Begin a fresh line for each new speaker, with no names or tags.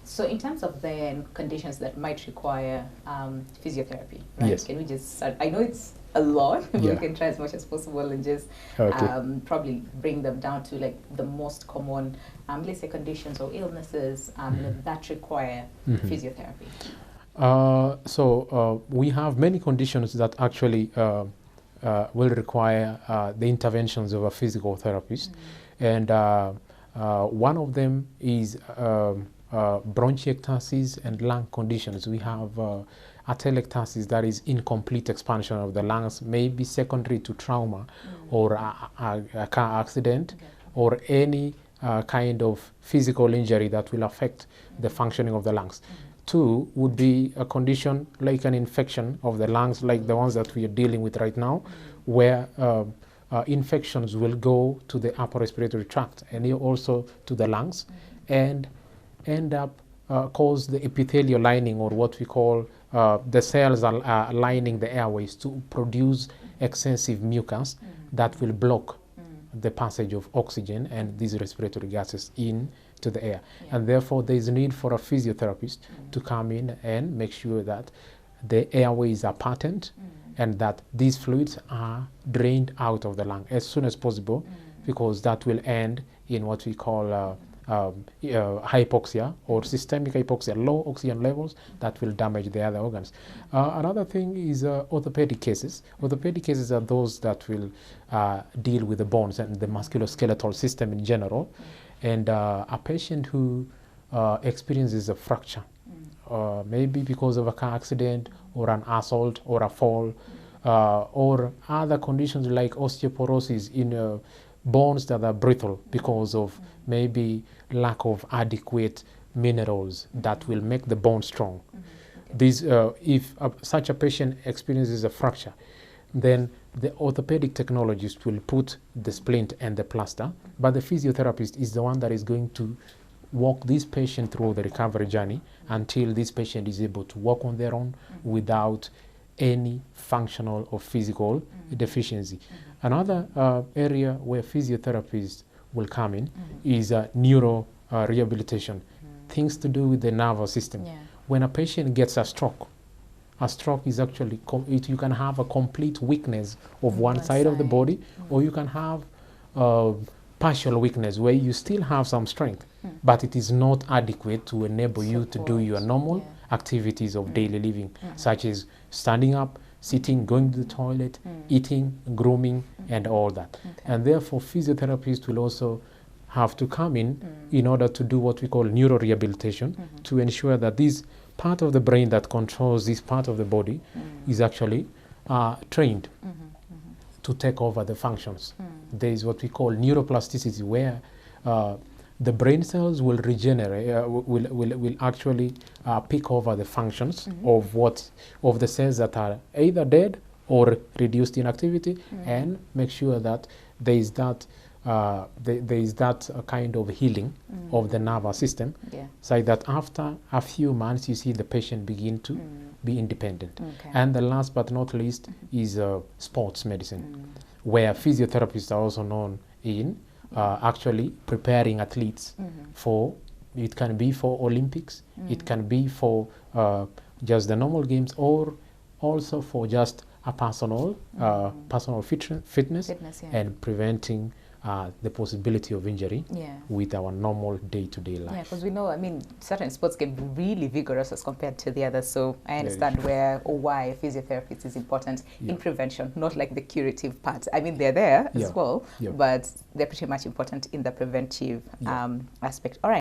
So in terms of then conditions that might require physiotherapy, right?
Yes.
Can we just start? I know it's a lot, but we can try as much as possible and just probably bring them down to like the most common, let's say, conditions or illnesses that require physiotherapy.
So we have many conditions that actually will require the interventions of a physical therapist. And one of them is bronchiectasis and lung conditions. We have atelectasis, that is incomplete expansion of the lungs, maybe secondary to trauma or a car accident or any kind of physical injury that will affect the functioning of the lungs. Two would be a condition like an infection of the lungs, like the ones that we are dealing with right now, where infections will go to the upper respiratory tract and also to the lungs and end up cause the epithelial lining, or what we call the cells are lining the airways, to produce excessive mucus that will block the passage of oxygen and these respiratory gases into the air. And therefore there is a need for a physiotherapist to come in and make sure that the airways are patent and that these fluids are drained out of the lung as soon as possible, because that will end in what we call hypoxia or systemic hypoxia, low oxygen levels that will damage the other organs. Another thing is orthopedic cases. Orthopedic cases are those that will deal with the bones and the musculoskeletal system in general. And a patient who experiences a fracture, maybe because of a car accident or an assault or a fall, or other conditions like osteoporosis in bones that are brittle because of maybe lack of adequate minerals that will make the bone strong. These, if such a patient experiences a fracture, then the orthopedic technologist will put the splint and the plaster, but the physiotherapist is the one that is going to walk this patient through the recovery journey until this patient is able to walk on their own without any functional or physical deficiency. Another area where physiotherapists will come in is neuro rehabilitation, things to do with the nervous system. When a patient gets a stroke is actually, you can have a complete weakness of one side of the body, or you can have partial weakness where you still have some strength, but it is not adequate to enable you to do your normal activities of daily living, such as standing up, sitting, going to the toilet, eating, grooming, and all that. And therefore, physiotherapists will also have to come in order to do what we call neuro rehabilitation, to ensure that this part of the brain that controls this part of the body is actually trained to take over the functions. There is what we call neuroplasticity, where the brain cells will regenerate, will actually pick over the functions of the cells that are either dead or reduced in activity, and make sure that there is that kind of healing of the nervous system, so that after a few months you see the patient begin to be independent. And the last but not least is sports medicine, where physiotherapists are also known in actually preparing athletes for, it can be for Olympics, it can be for just the normal games, or also for just a personal fitness and preventing the possibility of injury with our normal day-to-day life.
Yeah, because we know, I mean, certain sports can be really vigorous as compared to the others, so I understand where or why physiotherapy is important in prevention, not like the curative part. I mean, they're there as well, but they're pretty much important in the preventive aspect. All right.